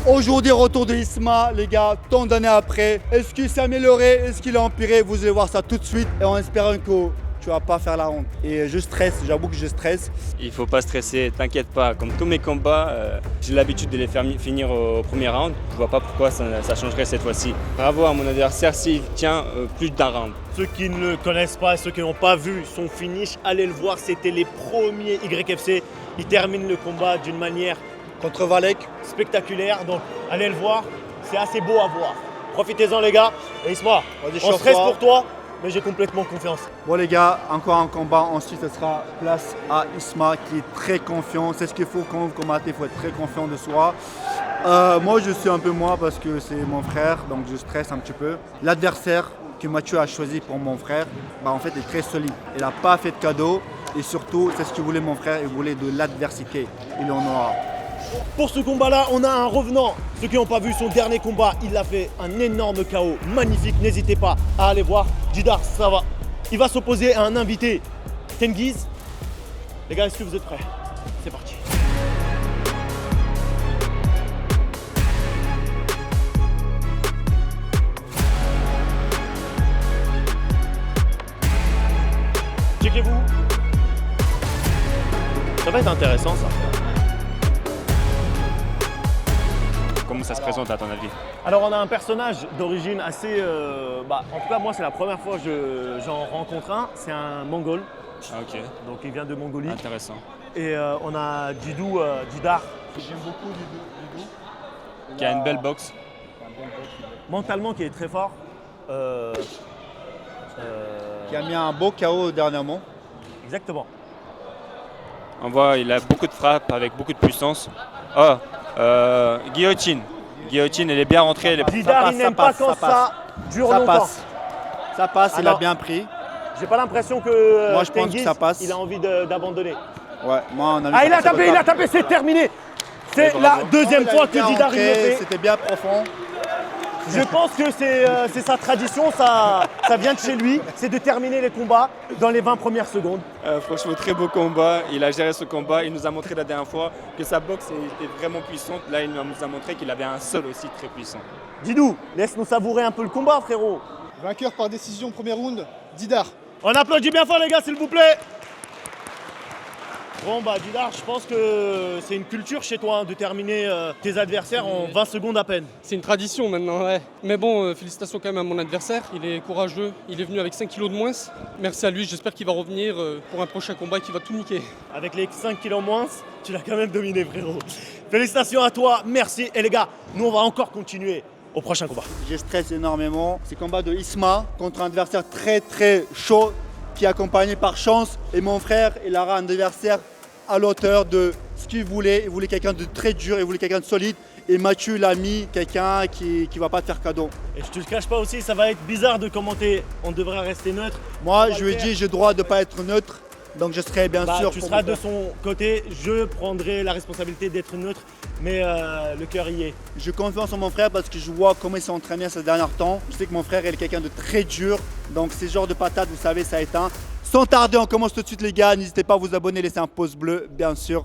Aujourd'hui, retour de Isma, les gars, tant d'années après. Est-ce qu'il s'est amélioré? Est-ce qu'il a empiré? Vous allez voir ça tout de suite et en espérant que tu vas pas faire la honte. Et je stresse, j'avoue que je stresse. Il faut pas stresser, t'inquiète pas. Comme tous mes combats, j'ai l'habitude de les faire finir au premier round. Je vois pas pourquoi ça changerait cette fois-ci. Bravo à mon adversaire s'il tient plus d'un round. Ceux qui ne le connaissent pas, ceux qui n'ont pas vu son finish, allez le voir, c'était les premiers YFC. Il termine le combat d'une manière Contre Valek. spectaculaire, donc allez le voir, c'est assez beau à voir. Profitez-en les gars, et Isma, Vas-y, on stresse chauffe-toi. pour toi, mais j'ai complètement confiance. Bon les gars, encore un combat, ensuite ce sera place à Isma qui est très confiant. C'est ce qu'il faut quand vous combattez, il faut être très confiant de soi. Moi je suis un peu moi parce que c'est mon frère, donc je stresse un petit peu. L'adversaire que Mathieu a choisi pour mon frère, en fait est très solide. Il n'a pas fait de cadeau et surtout c'est ce qu'il voulait mon frère, il voulait de l'adversité. Il en aura. Pour ce combat-là, on a un revenant. Ceux qui n'ont pas vu son dernier combat, il a fait un énorme KO, magnifique. N'hésitez pas à aller voir. Didar, ça va. Il va s'opposer à un invité, Tengiz. Les gars, est-ce que vous êtes prêts? C'est parti. Checkez-vous. Ça va être intéressant ça. Comment ça se présente à ton avis? Alors on a un personnage d'origine assez... en tout cas moi c'est la première fois que j'en rencontre un. C'est un Mongol, Ah, ok, donc il vient de Mongolie. intéressant. Et on a Didar, J'aime beaucoup Didou. Qui a une belle boxe. mentalement qui est très fort. Qui a mis un beau KO dernièrement. Exactement. On voit, il a beaucoup de frappes avec beaucoup de puissance. Oh, guillotine. Guillotine, elle est bien rentrée. Didar passe, il n'aime ça pas passe, quand ça ça dure Ça longtemps. passe. Ça passe, il a Alors- bien pris. J'ai pas l'impression que Moi, je pense que Tengiz, ça passe. il a envie d'abandonner. Ouais, moi on a vu Ah ça il a passer tapé, le temps. c'est terminé. C'est Oui, la bravo. deuxième Il a fois bien que Didar il le rentré, fait. C'était bien profond. Je pense que c'est sa tradition, ça vient de chez lui, c'est de terminer les combats dans les 20 premières secondes. Franchement, très beau combat. Il a géré ce combat. Il nous a montré la dernière fois que sa boxe était vraiment puissante. Là, il nous a montré qu'il avait un sol aussi très puissant. Didou, laisse-nous savourer un peu le combat, frérot. Vainqueur par décision premier round, Didar. On applaudit bien fort, les gars, s'il vous plaît. Bon, Didar, je pense que c'est une culture chez toi de terminer tes adversaires en 20 secondes à peine. C'est une tradition maintenant, ouais. Mais bon, félicitations quand même à mon adversaire. Il est courageux. Il est venu avec 5 kilos de moins. Merci à lui. J'espère qu'il va revenir pour un prochain combat et qu'il va tout niquer. Avec les 5 kilos en moins, tu l'as quand même dominé, frérot. Félicitations à toi, merci. Et les gars, nous, on va encore continuer au prochain combat. Je stresse énormément. C'est le combat de Isma contre un adversaire très très chaud qui est accompagné par Chance. Et mon frère, il aura un adversaire à l'auteur de ce qu'il voulait. Il voulait quelqu'un de très dur, il voulait quelqu'un de solide. Et Mathieu l'a mis quelqu'un qui ne va pas te faire cadeau. Et je te le cache pas aussi, ça va être bizarre de commenter. On devrait rester neutre. Moi, je lui ai dit, j'ai le droit de ne pas être neutre. Donc je serai bien sûr. Tu pour seras mon de frère. son côté, je prendrai la responsabilité d'être neutre, mais le cœur y est. J'ai confiance en mon frère parce que je vois comment il s'est entraîné ces derniers temps. Je sais que mon frère est quelqu'un de très dur. Donc ces genres de patates, vous savez, ça éteint. Sans tarder, on commence tout de suite les gars. N'hésitez pas à vous abonner, laisser un pouce bleu, bien sûr.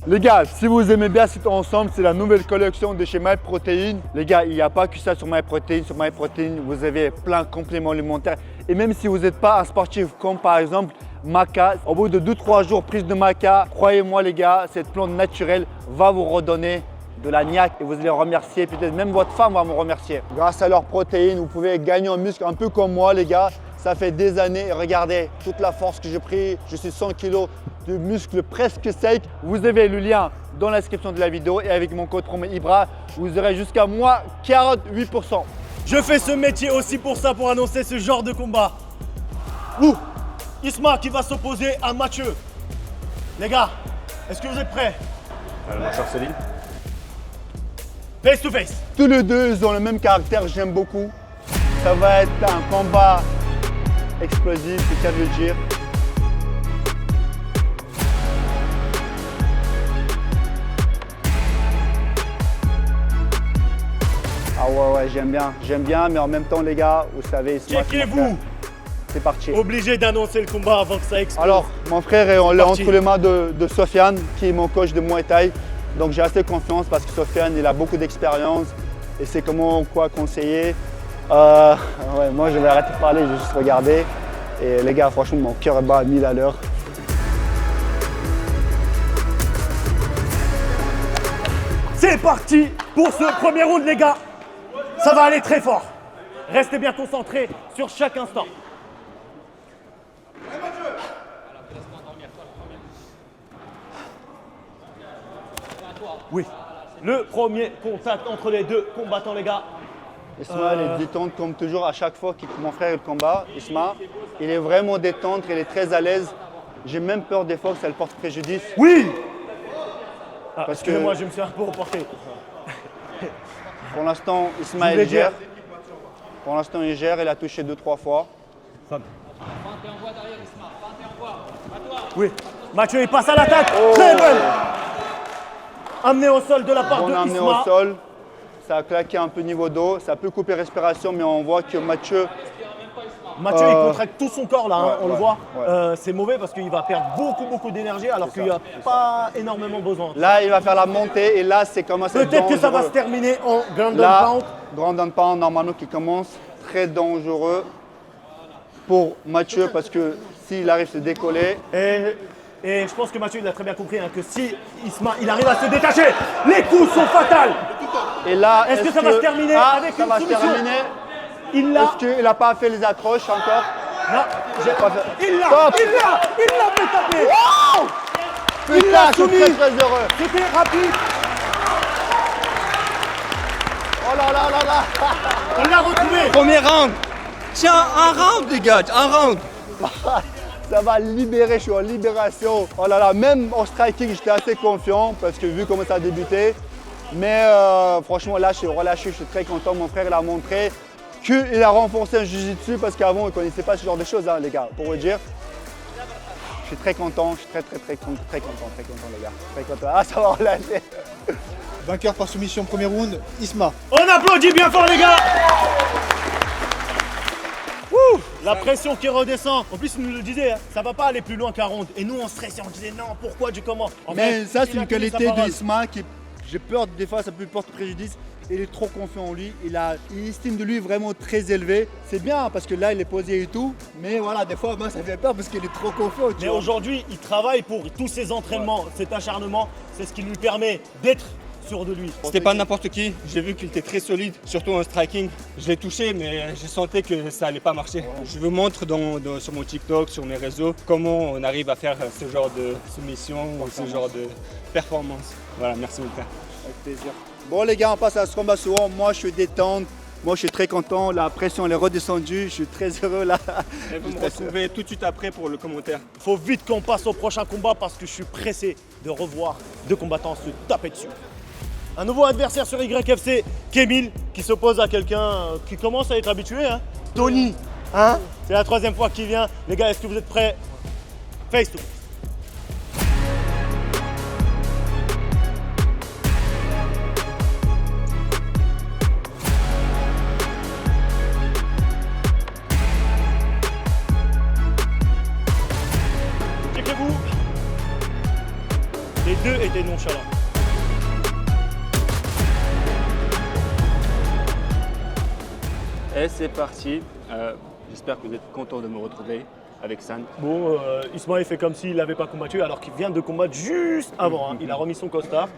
Les gars, si vous aimez bien cet ensemble, c'est la nouvelle collection de chez MyProtein. Les gars, il n'y a pas que ça sur MyProtein. Sur MyProtein, vous avez plein de compléments alimentaires. Et même si vous n'êtes pas un sportif comme par exemple Maca, au bout de 2-3 jours prise de Maca, croyez-moi les gars, cette plante naturelle va vous redonner de la niaque et vous allez remercier, peut-être même votre femme va me remercier. Grâce à leurs protéines, vous pouvez gagner en muscle un peu comme moi les gars. Ça fait des années, regardez toute la force que j'ai pris, je suis 100 kg de muscles presque secs. Vous avez le lien dans la description de la vidéo et avec mon code promo Ibra, vous aurez jusqu'à moins 48%. Je fais ce métier aussi pour ça, pour annoncer ce genre de combat. Ouh, Isma qui va s'opposer à Mathieu. Les gars, est-ce que vous êtes prêts? Mâchoire solide. Face to face. Tous les deux, ils ont le même caractère, j'aime beaucoup. Ça va être un combat explosif, c'est ça de le dire. Ah ouais, j'aime bien, mais en même temps les gars, vous savez, c'est moi qui m'en Checkez-vous. fais. C'est parti. Obligé d'annoncer le combat avant que ça explose. Alors, mon frère est parti. entre les mains de Sofiane, qui est mon coach de Muay Thai. Donc j'ai assez confiance parce que Sofiane, il a beaucoup d'expérience et c'est comment quoi conseiller. Ouais, moi, je vais arrêter de parler, je vais juste regarder. Et les gars, franchement, mon cœur bat à 1000 à l'heure. C'est parti pour ce premier round, les gars. Ça va aller très fort. Restez bien concentrés sur chaque instant. Oui, le premier contact entre les deux combattants, les gars. Isma, il est détente comme toujours à chaque fois que mon frère il combat. Isma, il est vraiment détente, il est très à l'aise. J'ai même peur des fois que ça le porte préjudice. Oui. Parce que Excusez-moi, je me suis un peu reporté. pour l'instant, Isma, Je voulais il gère. dire. Pour l'instant, il gère, il a touché 2-3 fois. Oui. Mathieu, il passe à l'attaque. Oh. Très bonne. Amené au sol de la part On de a amené Isma. au sol, ça a claqué un peu niveau dos, ça peut couper respiration, mais on voit que Mathieu, Mathieu, il contracte tout son corps là, hein, ouais, on le ouais, voit. ouais. C'est mauvais parce qu'il va perdre beaucoup d'énergie alors qu'il n'y a pas énormément besoin. là, il va faire la montée et là, c'est comment ça Peut-être que ça va se terminer en ground and Là, pound. Grand and Pound, normalement, qui commence très dangereux pour Mathieu parce que s'il arrive à se décoller, Et je pense que Mathieu il a très bien compris hein, que si Isma il arrive à se détacher, les coups sont fatals. et là, Est-ce que ça va se terminer avec ça une va se soumission? terminer. Il l'a. Est-ce qu'il n'a pas fait les accroches encore? Non, J'ai pas fait. il l'a. Stop. Il l'a fait taper. Putain, l'a je suis soumis. très très heureux. C'était rapide. Oh là là là là. On l'a retrouvé. Premier round. Tiens, un round, les gars, un round. Ça va libérer, je suis en libération. Oh là là, même en striking, j'étais assez confiant parce que vu comment ça a débuté. Mais franchement, là, je suis relâché, je suis très content. Mon frère, il a montré qu'il a renforcé un jiu-jitsu parce qu'avant, il ne connaissait pas ce genre de choses, hein, les gars, pour vous dire. Je suis très content, je suis très content, les gars. Très content. Ah, ça va relâcher. Vainqueur par soumission premier round, Isma. On applaudit bien fort les gars. Ouh, la pression qui redescend. En plus, il nous le disait, hein, ça va pas aller plus loin qu'un round. Et nous, on stressait, on disait non, pourquoi, du comment. En Mais fait, ça, il c'est a une tenu sa qualité parole. d'Isma qui, j'ai peur, des fois, ça peut lui porter préjudice. Il est trop confiant en lui, il a une estime de lui vraiment très élevée. C'est bien parce que là, il est posé et tout. Mais voilà, des fois, moi, ça fait peur parce qu'il est trop confiant. tu Mais vois. aujourd'hui, il travaille pour tous ses entraînements, cet acharnement. C'est ce qui lui permet d'être sûr de lui. C'était pas n'importe qui. J'ai vu qu'il était très solide, surtout en striking. Je l'ai touché, mais je sentais que ça allait pas marcher. Je vous montre sur mon TikTok, sur mes réseaux, comment on arrive à faire ce genre de soumission ou ce genre de performance. Voilà, merci mon frère. Avec plaisir. Bon les gars, on passe à ce combat souvent. Moi je suis détente, moi je suis très content, la pression elle est redescendue, je suis très heureux là. Et vous me retrouvez tout de suite après pour le commentaire. Faut vite qu'on passe au prochain combat parce que je suis pressé de revoir deux combattants se taper dessus. Un nouveau adversaire sur YFC, Kemil, qui s'oppose à quelqu'un qui commence à être habitué, hein. Tony, hein. C'est la troisième fois qu'il vient. Les gars, est-ce que vous êtes prêts? Face to face. Checkez-vous. Les deux étaient nonchalants. Et c'est parti. J'espère que vous êtes contents de me retrouver avec San. Bon, Ismaël fait comme s'il n'avait pas combattu alors qu'il vient de combattre juste avant. Hein. Il a remis son costard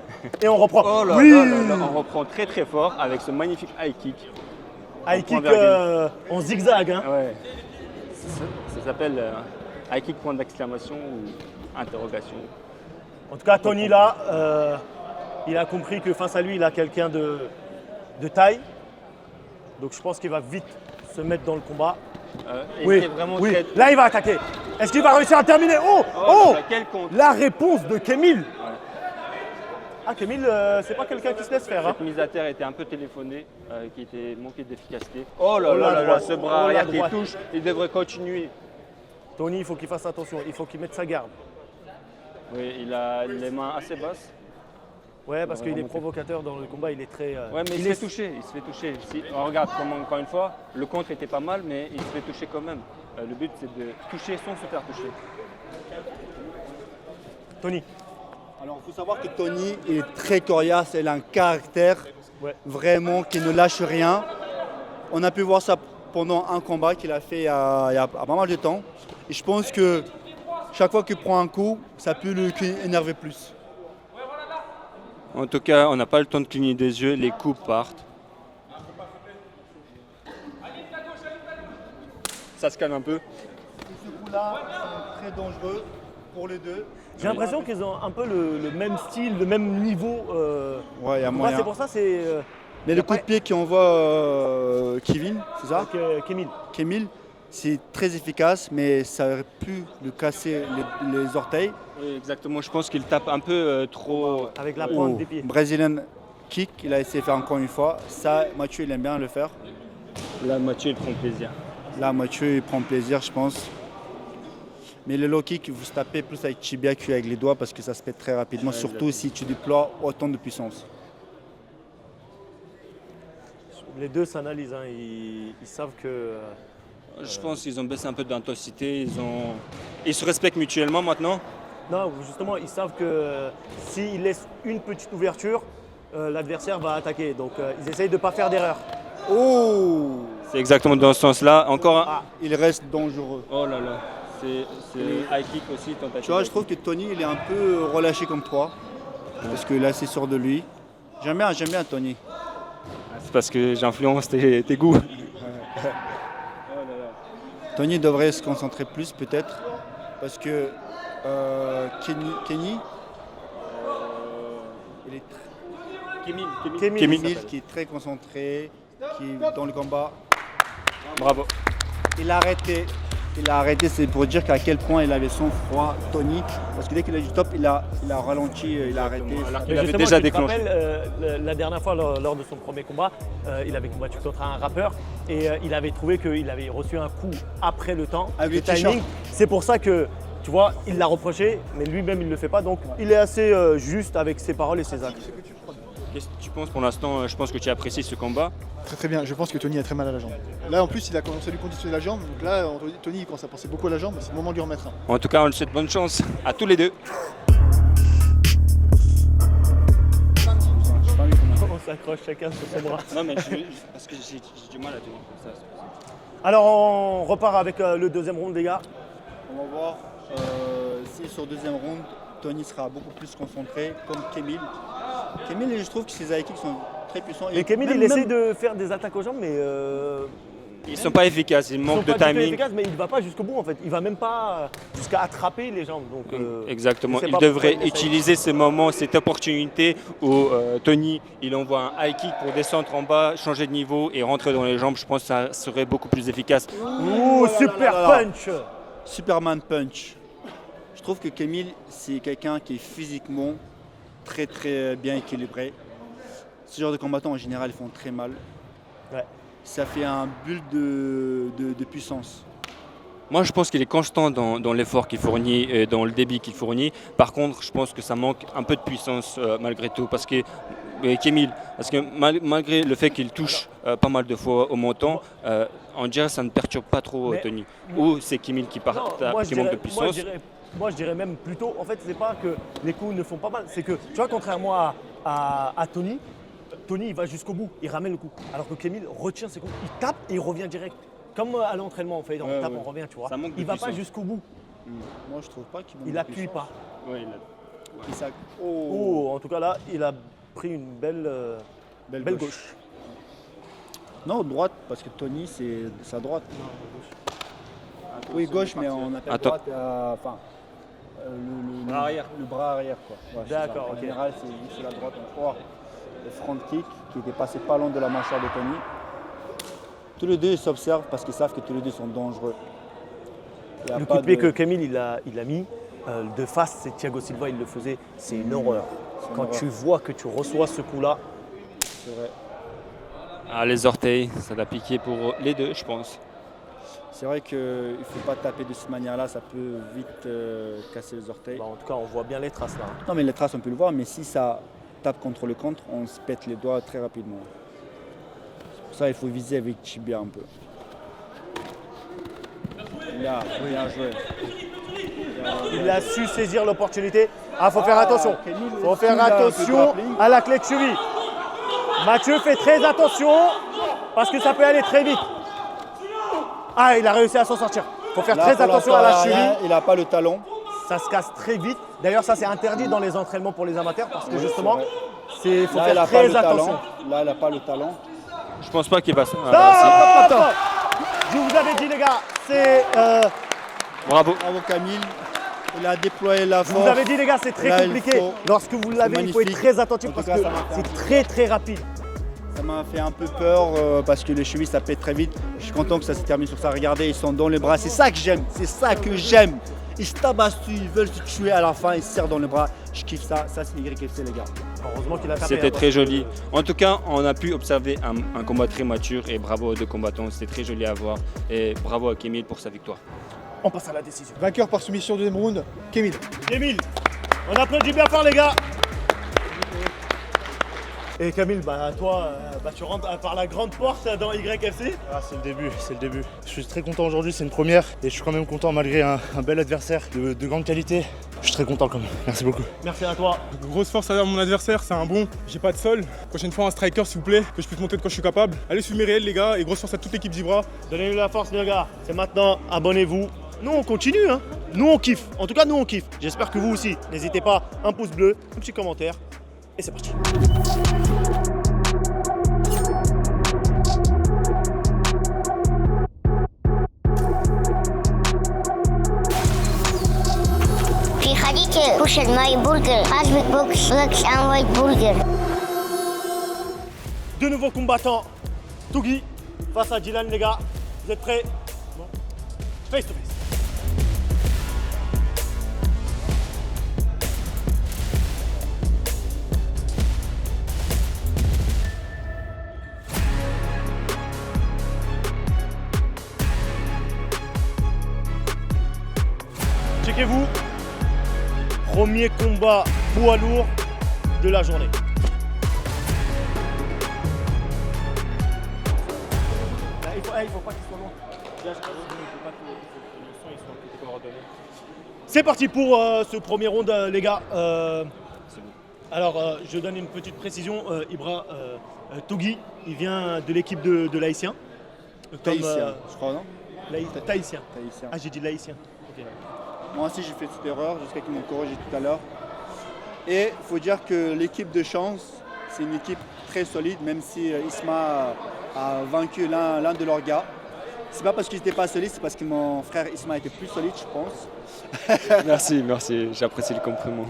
et on reprend. Oh là Oui. là là là, on reprend très très fort avec ce magnifique high kick. High kick Point virgule. en zigzag. Hein. Ouais. Ça s'appelle high kick point d'exclamation ou interrogation. En tout cas, Tony là, il a compris que face à lui, il a quelqu'un de taille. Donc je pense qu'il va vite se mettre dans le combat. Et c'est vraiment oui. très... Là, il va attaquer. Est-ce qu'il va réussir à terminer? Oh, Oh, quel contre. La réponse de Kemil. Ah, Kemil, c'est pas quelqu'un qui se laisse faire. Hein. Cette mise à terre était un peu téléphonée, qui était manquée d'efficacité. Oh là là là là, ce bras Oh, la arrière qui droite. touche, il devrait continuer. Tony, il faut qu'il fasse attention. Il faut qu'il mette sa garde. Oui, il a les mains assez basses. Ouais, parce qu'il est remonter. provocateur dans le combat. Il est très. Ouais, mais il se fait toucher, il se fait toucher. Si, on regarde comment, encore une fois, le contre était pas mal, mais il se fait toucher quand même. Le but, c'est de toucher sans se faire toucher. Tony, Alors, il faut savoir que Tony est très coriace, il a un caractère Ouais. vraiment qui ne lâche rien. On a pu voir ça pendant un combat qu'il a fait il y a pas mal de temps. Et je pense que chaque fois qu'il prend un coup, ça peut le énerver plus. En tout cas, on n'a pas le temps de cligner des yeux, les coups partent. Ça se calme un peu. Ce coup-là, c'est très dangereux pour les deux. J'ai l'impression qu'ils ont un peu le même style, le même niveau. Ouais, il y a Moi, moyen. c'est pour ça, c'est. Mais le coup de pied qu'envoie Kevin, c'est ça Kémil. Kemil, c'est très efficace, mais ça aurait pu lui casser les orteils. Oui, exactement, je pense qu'il tape un peu trop. Avec la pointe des pieds. Brazilian kick, il a essayé de faire encore une fois. Ça, Mathieu, il aime bien le faire. Là, Mathieu, il prend plaisir. Là, Mathieu, il prend plaisir, je pense. Mais le low kick, vous tapez plus avec tibia qu'avec les doigts parce que ça se pète très rapidement, Ouais, surtout si tu déploies autant de puissance. Les deux s'analysent, hein. Ils savent que. Je pense qu'ils ont baissé un peu d'intensité, ils se respectent mutuellement maintenant. Non, justement, ils savent que s'ils laissent une petite ouverture, l'adversaire va attaquer. Donc, ils essayent de ne pas faire d'erreur. Oh, C'est exactement dans ce sens-là. Encore un. il reste dangereux. Oh là là, c'est high kick aussi, tentative. Tu vois, je trouve que Tony, il est un peu relâché comme toi. Parce que là, c'est sûr de lui. J'aime bien Tony. C'est parce que j'influence tes goûts. Tony devrait se concentrer plus, peut-être. Parce que Kenny, il est Kémil, Kémil il s'appelle. qui est très concentré, qui est dans le combat. Bravo. Il a arrêté, c'est pour dire qu'à quel point il avait son froid, Tony. Parce que dès qu'il a du top, il a ralenti, il a arrêté. Alors Mais qu'il avait justement, déjà tu te déclenché. rappelles, la dernière fois, lors de son premier combat, il avait combattu contre un rappeur et il avait trouvé qu'il avait reçu un coup après le temps, Avec le le t-shirt. timing. C'est pour ça que, tu vois, il l'a reproché, mais lui-même, il ne le fait pas. Donc, il est assez juste avec ses paroles et ses actes. Qu'est-ce que tu penses pour l'instant? Je pense que tu apprécies ce combat. Très très bien, je pense que Tony a très mal à la jambe. Là en plus il a commencé à lui conditionner la jambe, donc là Tony il commence à penser beaucoup à la jambe, c'est le moment de lui remettre un. En tout cas, on lui souhaite bonne chance à tous les deux. On s'accroche chacun sur son bras. Non, mais parce que j'ai du mal à tenir ça. Alors, on repart avec le deuxième round, les gars. On va voir si sur le deuxième round, Tony sera beaucoup plus concentré, comme Kemil. Kemil, je trouve que ses high kicks sont très puissants. Et Kémil, il essaie de faire des attaques aux jambes, mais Ils sont pas efficaces, il ils manque sont de pas du tout timing. efficaces, mais il va pas jusqu'au bout en fait. Il va même pas jusqu'à attraper les jambes. Donc, Exactement, je sais il pas pourquoi devrait il essaye. utiliser ce moment, cette opportunité où Tony il envoie un high kick pour descendre en bas, changer de niveau et rentrer dans les jambes. Je pense que ça serait beaucoup plus efficace. Ouh, là super là là. punch. Superman Punch. Je trouve que Kemil, c'est quelqu'un qui est physiquement très très bien équilibré. Ce genre de combattants en général ils font très mal. Ouais. Ça fait un bulle de puissance. Moi, je pense qu'il est constant dans l'effort qu'il fournit et dans le débit qu'il fournit. Par contre, je pense que ça manque un peu de puissance malgré tout. Parce que Kemil, parce que malgré le fait qu'il touche pas mal de fois au montant, on dirait que ça ne perturbe pas trop Mais- Tony. Ou c'est Kemil qui, Non, moi, qui manque de puissance. Moi, je dirais même plutôt, en fait, c'est pas que les coups ne font pas mal, c'est que, tu vois, contrairement à Tony, Tony, il va jusqu'au bout, il ramène le coup. Alors que Kémil retient ses coups, il tape et il revient direct. Comme à l'entraînement, on fait, on Ouais, tape, ouais. on revient, tu vois. Ça manque de Il va pas puissance. jusqu'au bout, Moi je trouve pas qu'il il appuie pas. Ouais, Et ça- Oh, en tout cas, là, il a pris une belle belle gauche. gauche. Non, droite, parce que Tony c'est sa droite. Oui, gauche, mais on appelle Attends. droite, le Bras arrière. Le bras arrière, quoi. Ouais, c'est D'accord, ça. En ok. général, c'est sur la droite. On voit le front kick qui était passé pas loin de la mâchoire de Tony. Tous les deux ils s'observent parce qu'ils savent que tous les deux sont dangereux. Il y a Le pas coup de pied de- que Kémil il a mis, de face, c'est Thiago Silva, il le faisait, c'est une horreur. C'est une Quand horreur. tu vois que tu reçois ce coup-là, C'est vrai. Ah, les orteils, ça va piquer pour les deux, je pense. C'est vrai qu'il ne faut pas taper de cette manière-là, ça peut vite casser les orteils. bah, en tout cas, on voit bien les traces là. Non, mais les traces, on peut le voir, mais si ça tape contre le contre, on se pète les doigts très rapidement. C'est pour ça il faut viser avec tibia un peu. Là, bien joué. Il a su saisir l'opportunité. Ah, faut faire attention. Camille, Faut faire il a un peu de attention grappling. à la clé de cheville. Mathieu fait très attention parce que ça peut aller très vite. Ah, il a réussi à s'en sortir. Faut faire Là, très pour attention à l'instant, la il a rien, cheville. il n'a pas le talon. Ça se casse très vite. D'ailleurs, ça c'est interdit dans les entraînements pour les amateurs parce que justement, il faut Là, il faire n'a pas très le attention. talon. Là, il n'a pas le talon. Je pense pas qu'il va. Stop! Je vous avais dit les gars, c'est Bravo. Bravo Camille. Il a déployé la je force. vous avais dit les gars, c'est très Là, il compliqué. faut- Lorsque vous l'avez, il faut être magnifique. très attentif En tout parce cas, que ça m'a fait c'est un très très rapide. Ça m'a fait un peu peur parce que les chevilles ça pète très vite. Je suis content que ça se termine sur ça. Regardez, ils sont dans les bras. C'est ça que j'aime. C'est ça que j'aime. Ils se tabassent dessus, ils veulent se tuer à la fin, ils se serrent dans les bras. Je kiffe ça. Ça, c'est YFC, les gars. Heureusement qu'il a tapé. C'était hein, très joli. En tout cas, on a pu observer un combat très mature et bravo aux deux combattants. C'était très joli à voir. Et bravo à Camille pour sa victoire. On passe à la décision. Vainqueur par soumission deuxième round, Camille. Émile, on applaudit bien fort les gars. Et Camille, toi, tu rentres par la grande porte dans YFC. Ah, c'est le début. Je suis très content aujourd'hui, c'est une première et je suis quand même content malgré un bel adversaire de grande qualité. Je suis très content quand même. Merci beaucoup. Merci à toi. Grosse force à mon adversaire, c'est un bon. J'ai pas de sol. Prochaine fois, un striker, s'il vous plaît, que je puisse montrer de quoi je suis capable. Allez suivre mes réels, les gars, et grosse force à toute l'équipe Zebra. Donnez-nous la force les gars. C'est maintenant, abonnez-vous. Nous on continue, hein. Nous on kiffe. En tout cas, nous on kiffe. J'espère que vous aussi. N'hésitez pas, un pouce bleu, un petit commentaire. Et c'est parti. Приходите кушать мои бургеры. Азбек Бокс, Black and White Burger. Deux nouveaux combattants. Tougi face à Dylan les gars. Vous êtes prêts? Bon. Face to face. Checkez-vous. Premier combat poids lourd de la journée. Il faut pas qu'il soit loin. C'est parti pour ce premier round, les gars. Alors, je donne une petite précision. Ibra Tougi, il vient de l'équipe de l'Haïtien. Tahitien, je crois, non Tahitien. Tahitien. Ah, j'ai dit l'Haïtien. Ok. Moi aussi, j'ai fait cette erreur jusqu'à qu'ils m'ont corrigé tout à l'heure. Et il faut dire que l'équipe de Chance, c'est une équipe très solide, même si Isma a vaincu l'un de leurs gars. C'est pas parce qu'ils n'étaient pas solides, c'est parce que mon frère Isma était plus solide, je pense. Merci, j'apprécie le compliment.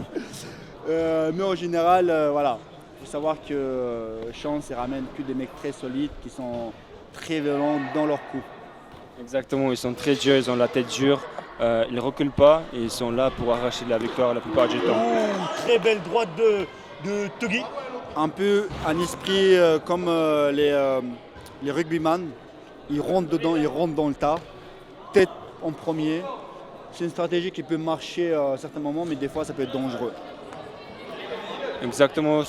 Mais en général, voilà. Il faut savoir que Chance, ils ramènent que des mecs très solides qui sont très violents dans leur coup. Exactement, ils sont très durs, ils ont la tête dure, ils ne reculent pas et ils sont là pour arracher la victoire la plupart du temps. Ouh, très belle droite de Tougi. Un peu un esprit comme les rugbyman. Ils rentrent dedans, ils rentrent dans le tas. Tête en premier. C'est une stratégie qui peut marcher à certains moments, mais des fois ça peut être dangereux. Exactement,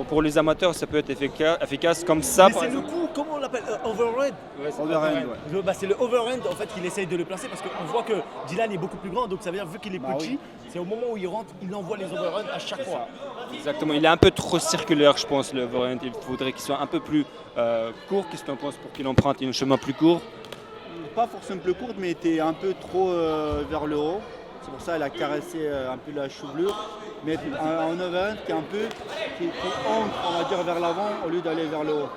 pour les amateurs, ça peut être efficace comme ça. Mais par c'est le exemple. coup, comment on l'appelle? Overhead. Overhand, ouais. C'est le overhand en fait qu'il essaye de le placer parce qu'on voit que Dylan est beaucoup plus grand, donc ça veut dire vu qu'il est petit, oui. c'est au moment où il rentre, il envoie les overhands à chaque fois. Exactement, il est un peu trop circulaire, je pense, le overhand. Il faudrait qu'il soit un peu plus court. Qu'est-ce que tu en penses pour qu'il emprunte un chemin plus court? Pas forcément plus courte, mais était un peu trop vers le haut. C'est pour ça qu'elle a caressé un peu la chevelure. Mais un overhand qui est un peu qui entre, on va dire, vers l'avant au lieu d'aller vers le haut.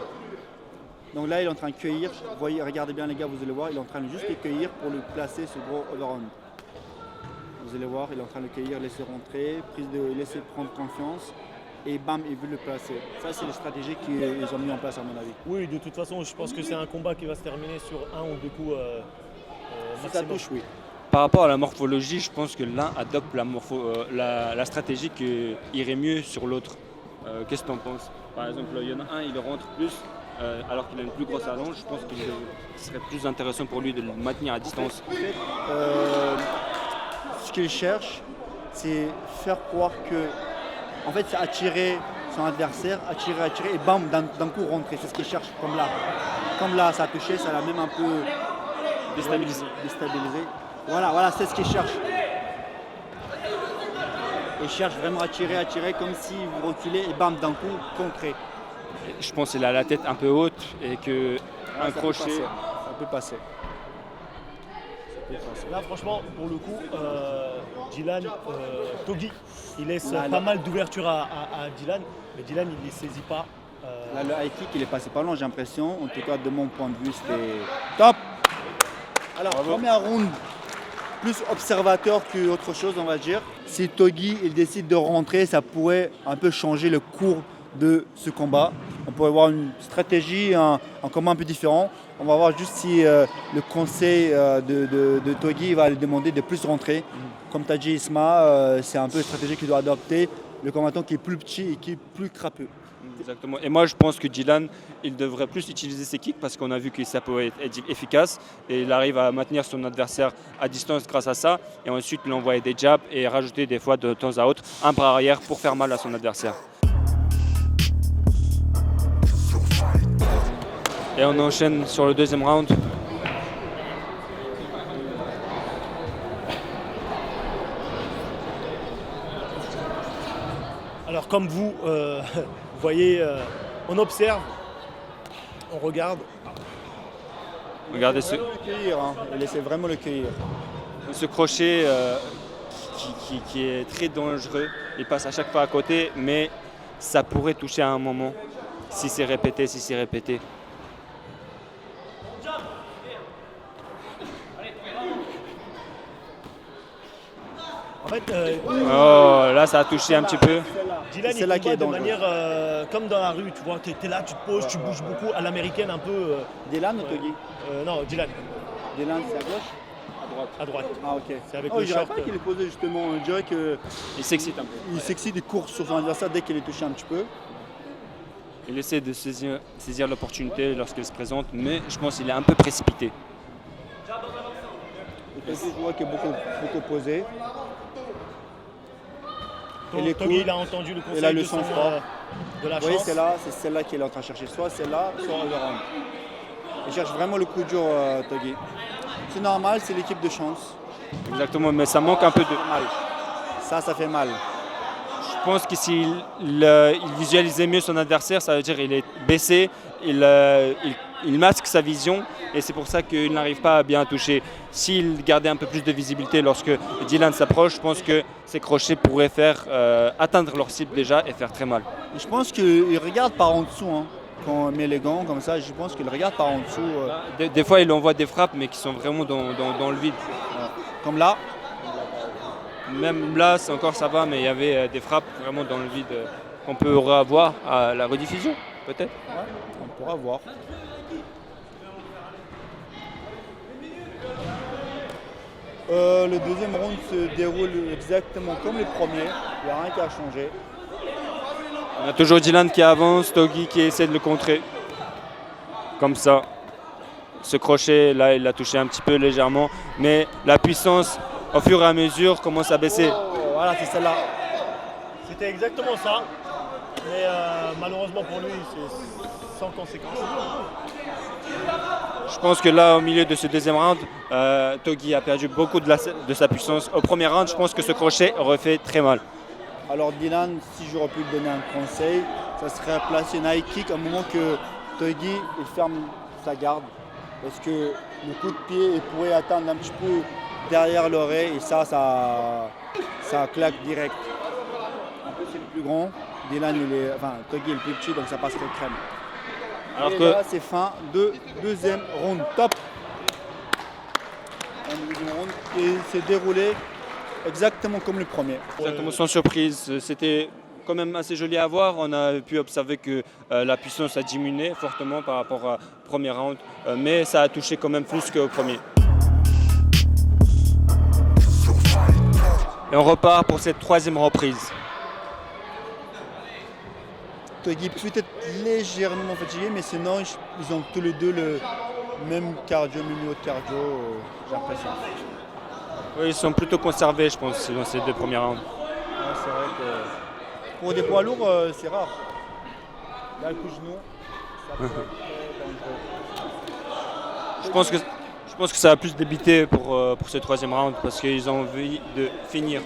Donc là, il est en train de cueillir. Voyez, regardez bien les gars, vous allez voir, il est en train de juste le cueillir pour lui placer ce gros overhand. Vous allez voir, il est en train de le cueillir, laisser rentrer, laisser prendre confiance. Et bam, il veut le placer. Ça, c'est les stratégies qu'ils ont mis en place à mon avis. Oui, de toute façon, je pense que c'est un combat qui va se terminer sur un ou deux coups. Si ça maximum. touche, oui. Par rapport à la morphologie, je pense que l'un adopte la stratégie qui irait mieux sur l'autre. Qu'est-ce que tu en penses? Par exemple, il y en a un, il rentre plus alors qu'il a une plus grosse allonge. Je pense que ce serait plus intéressant pour lui de le maintenir à distance. Ce qu'il cherche, c'est faire croire que, en fait, c'est attirer son adversaire, attirer, et bam, d'un coup rentrer. C'est ce qu'il cherche, comme là. Comme là, ça a touché, ça l'a même un peu Déstabilisé. déstabilisé. Voilà, c'est ce qu'il cherche. Il cherche vraiment à tirer, comme si vous reculez et bam, d'un coup, concret. Je pense qu'il a la tête un peu haute et que un Ça crochet. peut passer. Là, franchement, pour le coup, Dylan, Togi, il laisse Là, pas mal d'ouverture à Dylan, mais Dylan, il ne les saisit pas. Là, le high kick, il est passé pas loin, j'ai l'impression. En tout cas, de mon point de vue, c'était top. Alors, premier round, plus observateur qu'autre chose, on va dire. Si Togi il décide de rentrer, ça pourrait un peu changer le cours de ce combat. On pourrait voir une stratégie, un combat un peu différent. On va voir juste si le conseil de Togi va lui demander de plus rentrer. Comme tu as dit, Isma, c'est un peu une stratégie qu'il doit adopter. Le combattant qui est plus petit et qui est plus crapeux. Exactement. Et moi, je pense que Dylan, il devrait plus utiliser ses kicks parce qu'on a vu que ça peut être efficace et il arrive à maintenir son adversaire à distance grâce à ça. Et ensuite, il envoie des jabs et rajouter des fois de temps à autre un bras arrière pour faire mal à son adversaire. Et on enchaîne sur le deuxième round. Alors, comme vous, vous voyez, on observe, on regarde. Regardez ce, Le cueillir, hein. Il essaie vraiment de le cueillir. ce crochet qui est très dangereux. Il passe à chaque fois à côté, mais ça pourrait toucher à un moment si c'est répété. En fait, Oh, là, ça a touché un petit peu. Dylan, C'est il là qui combat est de dangereux. manière comme dans la rue, tu vois. Tu es là, tu te poses, tu bouges beaucoup, à l'américaine un peu. Dylan ou Togi Non, Dylan, Dylan, c'est à gauche. à droite. Ah, ok. C'est avec Oh, le je dirais short. pas qu'il est posé justement. Je dirais Il s'excite un peu. qu'il s'excite et court sur son adversaire dès qu'il est touché un petit peu. Il essaie de saisir l'opportunité lorsqu'elle se présente, mais je pense qu'il est un peu précipité. Et Togi, je vois qu'il est beaucoup posé. Et les Togi, coups, il a entendu le conseil il a le de son, sang-froid. de la Vous voyez, chance. c'est celle-là qu'il est en train de chercher. Soit celle-là, soit le round. Il cherche vraiment le coup dur, Togi. C'est normal, c'est l'équipe de chance. Exactement, mais ça manque un peu de... Mal. Ça fait mal. Je pense que s'il il visualisait mieux son adversaire, ça veut dire qu'il est baissé, il masque sa vision et c'est pour ça qu'il n'arrive pas à bien toucher. S'il gardait un peu plus de visibilité lorsque Dylan s'approche, je pense que ses crochets pourraient faire atteindre leur cible déjà et faire très mal. Et je pense qu'il regarde par en dessous. Hein. Quand on met les gants comme ça, je pense qu'il regarde par en dessous. Des fois, il envoie des frappes, mais qui sont vraiment dans le vide. Comme là. Même là, ça va, mais il y avait des frappes vraiment dans le vide qu'on peut avoir à la rediffusion, peut-être. Ouais, on pourra voir. Le deuxième round se déroule exactement comme le premier. Il n'y a rien qui a changé. On a toujours Dylan qui avance, Togi qui essaie de le contrer. Comme ça. Ce crochet, là, il l'a touché un petit peu légèrement. Mais la puissance, au fur et à mesure, commence à baisser. Oh, voilà, c'est celle-là. C'était exactement ça. Mais malheureusement pour lui, c'est sans conséquence. Je pense que là, au milieu de ce deuxième round, Togi a perdu beaucoup de sa puissance. Au premier round, je pense que ce crochet aurait fait très mal. Alors Dylan, si j'aurais pu lui donner un conseil, ça serait placer un high kick au moment que Togi il ferme sa garde. Parce que le coup de pied il pourrait atteindre un petit peu derrière l'oreille et ça claque direct. En plus c'est le plus grand, Dylan Togi est le plus petit donc ça passerait crème. Alors et que là c'est fin de deuxième round top. Un deuxième round et c'est déroulé exactement comme le premier. exactement sans surprise, c'était quand même assez joli à voir. On a pu observer que la puissance a diminué fortement par rapport au premier round, mais ça a touché quand même plus qu'au premier. Et on repart pour cette troisième reprise. Togi peut-être légèrement fatigué, mais sinon ils ont tous les deux le même cardio, même niveau de cardio, j'ai l'impression. Oui, ils sont plutôt conservés, je pense, dans ces deux premiers rounds. Ouais, c'est vrai que pour des poids lourds, c'est rare. Là, le coup de genou, ça peut être très dangereux. Je pense que pense que ça va plus débiter pour ce troisième round parce qu'ils ont envie de finir.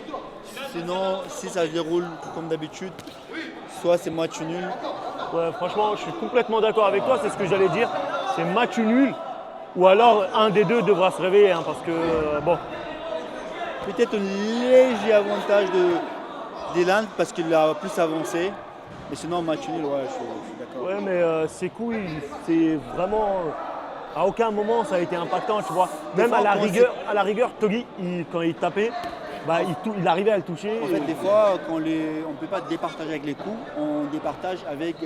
Sinon, si ça se déroule comme d'habitude, soit c'est match nul. Ouais, franchement, je suis complètement d'accord avec toi, c'est ce que j'allais dire. C'est match nul ou alors un des deux devra se réveiller parce que bon. Peut-être un léger avantage de Dylan parce qu'il a plus avancé. Mais sinon, match nul, ouais, je suis d'accord. Ouais, mais ses coups, c'est vraiment. À aucun moment ça a été impactant, tu vois. Même à la rigueur, Togi, quand il tapait, bah, il arrivait à le toucher. En fait, des fois, on ne peut pas départager avec les coups, on départage avec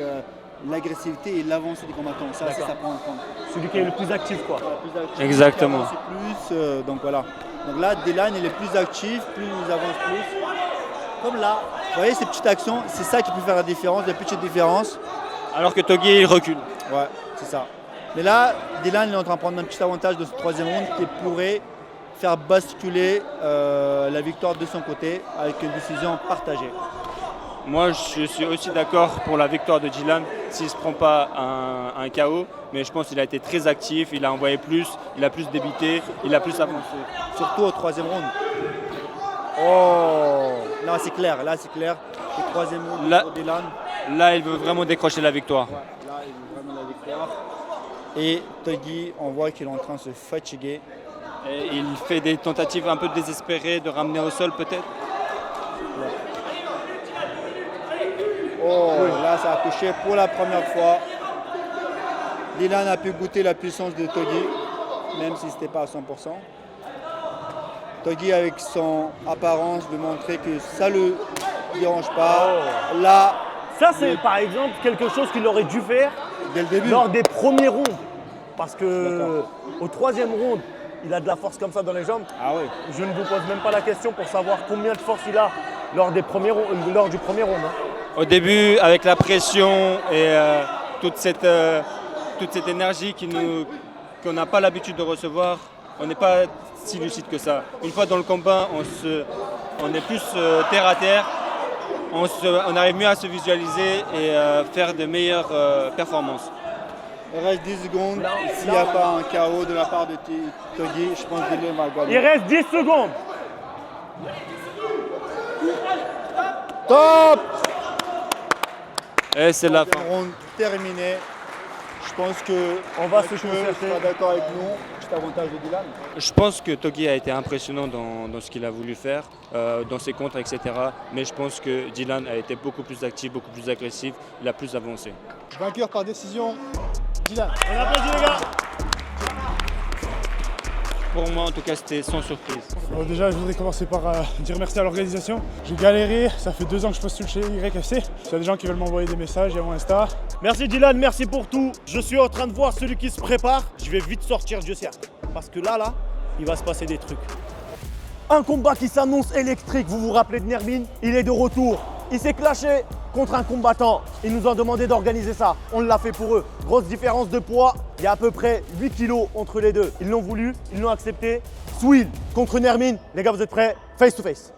l'agressivité et l'avancée des combattants. Ça prend en compte. Celui qui est le plus actif, quoi. Plus actif, Exactement. Plus, donc voilà. Donc là, Dylan, il est plus actif, plus il avance plus. Comme là, vous voyez ces petites actions, c'est ça qui peut faire la différence, la petite différence. Alors que Togi il recule. Ouais, c'est ça. Mais là, Dylan il est en train de prendre un petit avantage de ce troisième round qui pourrait faire basculer la victoire de son côté avec une décision partagée. Moi, je suis aussi d'accord pour la victoire de Dylan s'il ne se prend pas un KO. Mais je pense qu'il a été très actif, il a envoyé plus, il a plus débité, il a plus avancé. Surtout au troisième round. Oh, là c'est clair, Le troisième round Là- pour Dylan. Là, il veut vraiment décrocher la victoire. Ouais, là, il veut vraiment la victoire. Et Togi, on voit qu'il est en train de se fatiguer. Et il fait des tentatives un peu désespérées de ramener au sol peut-être. Oh, là ça a touché pour la première fois. Dylan a pu goûter la puissance de Togi, même si ce n'était pas à 100%. Togi avec son apparence de montrer que ça ne le dérange pas. Là, Ça, c'est par exemple quelque chose qu'il aurait dû faire dès le début. lors des premiers rounds. Parce que au troisième round, il a de la force comme ça dans les jambes. Ah oui. Je ne vous pose même pas la question pour savoir combien de force il a lors du premier round. Au début, avec la pression et toute cette énergie qu'on n'a pas l'habitude de recevoir, on n'est pas si lucide que ça. Une fois dans le combat, on est plus terre à terre, on arrive mieux à se visualiser et faire de meilleures performances. Il reste 10 secondes. S'il n'y a pas un KO de la part de Togi, je pense que Dylan va Il gagner. reste 10 secondes. Top! Et c'est la fin. Round terminé. Je pense que On va se Mathieu concerter. sera d'accord avec nous. Petit avantage de Dylan. Je pense que Togi a été impressionnant dans ce qu'il a voulu faire, dans ses contres, etc. Mais je pense que Dylan a été beaucoup plus actif, beaucoup plus agressif, il a plus avancé. Vainqueur par décision, Dylan. On applaudit les gars. Pour moi, en tout cas, c'était sans surprise. Déjà, je voudrais commencer par dire merci à l'organisation. J'ai galéré, ça fait 2 ans que je postule chez YFC. S'il y a des gens qui veulent m'envoyer des messages, il y a mon Insta. Merci Dylan, merci pour tout. Je suis en train de voir celui qui se prépare. Je vais vite sortir du cercle. Parce que là, il va se passer des trucs. Un combat qui s'annonce électrique. Vous vous rappelez de Nermin? Il est de retour. Il s'est clashé contre un combattant. Ils nous ont demandé d'organiser ça. On l'a fait pour eux. Grosse différence de poids. Il y a à peu près 8 kilos entre les deux. Ils l'ont voulu, ils l'ont accepté. Swill contre Nermin. Les gars, vous êtes prêts? Face to face.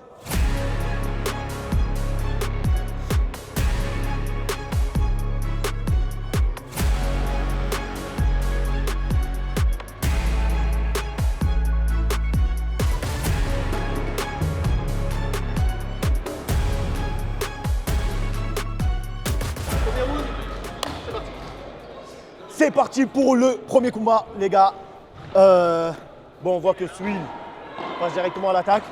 C'est parti pour le premier combat, les gars. Bon, on voit que Swill passe directement à l'attaque.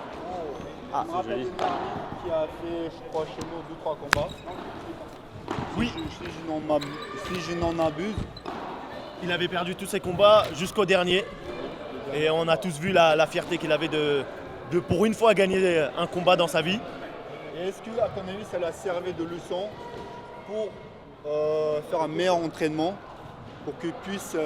Je me rappelle d'une personne qui a fait, je crois, chez nous 2-3 combats. Oui. Si je n'en abuse. Il avait perdu tous ses combats jusqu'au dernier. Et on a tous vu la fierté qu'il avait de pour une fois gagner un combat dans sa vie. Et est-ce que, à ton avis, ça l'a servi de leçon pour faire un meilleur entraînement, pour qu'il puisse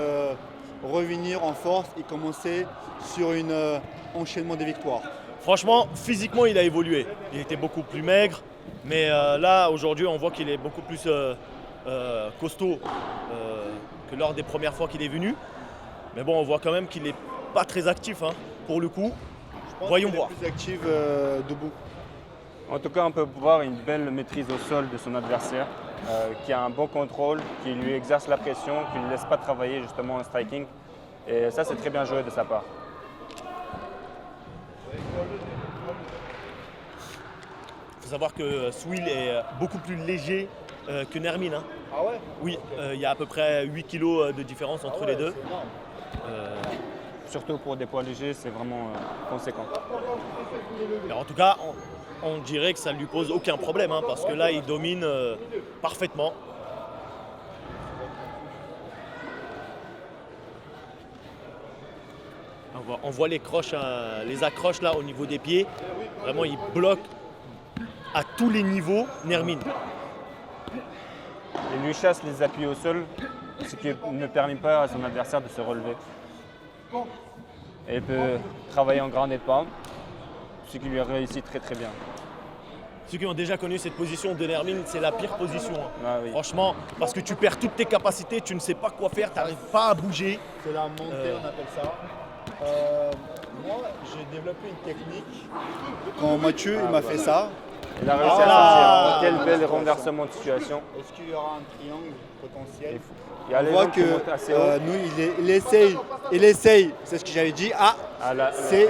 revenir en force et commencer sur un enchaînement de victoires? Franchement, physiquement, il a évolué. Il était beaucoup plus maigre. Mais là, aujourd'hui, on voit qu'il est beaucoup plus costaud que lors des premières fois qu'il est venu. Mais bon, on voit quand même qu'il n'est pas très actif pour le coup. Voyons voir. Plus active debout. En tout cas, on peut voir une belle maîtrise au sol de son adversaire, qui a un bon contrôle, qui lui exerce la pression, qui ne le laisse pas travailler justement en striking. Et ça, c'est très bien joué de sa part. Il faut savoir que Swill est beaucoup plus léger que Nermin. Hein. Ah ouais? Oui, il y a à peu près 8 kg de différence entre les deux. Surtout pour des poids légers, c'est vraiment conséquent. Mais en tout cas, on dirait que ça ne lui pose aucun problème, hein, parce que là, il domine parfaitement. On voit les accroches là au niveau des pieds. Vraiment, il bloque à tous les niveaux Nermin. Il lui chasse les appuis au sol, ce qui ne permet pas à son adversaire de se relever. Et il peut travailler en grande épaule, ce qui lui réussit très très bien. Ceux qui ont déjà connu cette position de Nermin, c'est la pire position. Hein. Ah oui. Franchement, parce que tu perds toutes tes capacités, tu ne sais pas quoi faire, tu n'arrives pas à bouger. C'est la montée, on appelle ça. Moi, j'ai développé une technique. Quand Mathieu il m'a fait ça, Il a réussi à sortir. Quel bel renversement de situation. est-ce qu'il y aura un triangle potentiel? Il y a On les voit jambes qui que montent assez haut. nous, il essaye, c'est ce que j'avais dit. Ah, Ah, là, c'est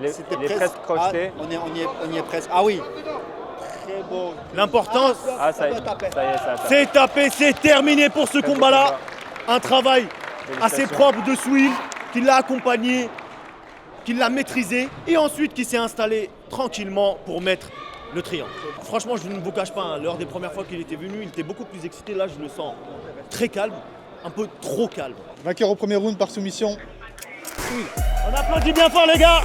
il est presque crocheté. Ah, on y est presque. Ah oui, très beau. L'importance, Ah, ça y est, c'est tapé, c'est terminé pour ce combat-là. Un travail assez propre de Swill, qui l'a accompagné, qui l'a maîtrisé, et ensuite qui s'est installé tranquillement pour mettre le triangle. Franchement, je ne vous cache pas, hein, lors des premières fois qu'il était venu, il était beaucoup plus excité. Là, je le sens très calme, un peu trop calme. Vainqueur au premier round par soumission. On applaudit bien fort, les gars!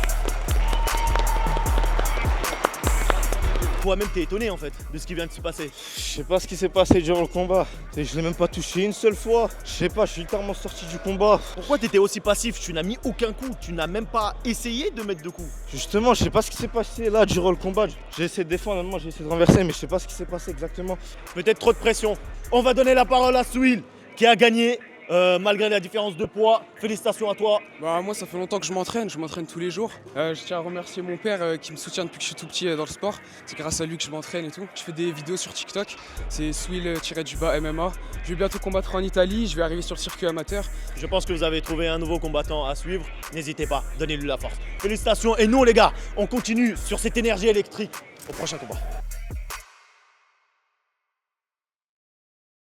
Toi-même, t'es étonné en fait de ce qui vient de se passer. Je sais pas ce qui s'est passé durant le combat. Je l'ai même pas touché une seule fois. Je sais pas, je suis littéralement sorti du combat. Pourquoi t'étais aussi passif? Tu n'as mis aucun coup, tu n'as même pas essayé de mettre de coups. Justement, je sais pas ce qui s'est passé là durant le combat. J'ai essayé de défendre, moi j'ai essayé de renverser, mais je sais pas ce qui s'est passé exactement. Peut-être trop de pression. On va donner la parole à Swill qui a gagné malgré la différence de poids. Félicitations à toi. Moi, ça fait longtemps que je m'entraîne tous les jours. Je tiens à remercier mon père qui me soutient depuis que je suis tout petit dans le sport. C'est grâce à lui que je m'entraîne et tout. Je fais des vidéos sur TikTok, c'est Swill-MMA. Je vais bientôt combattre en Italie, je vais arriver sur le circuit amateur. Je pense que vous avez trouvé un nouveau combattant à suivre. N'hésitez pas, donnez-lui la force. Félicitations et nous les gars, on continue sur cette énergie électrique au prochain combat.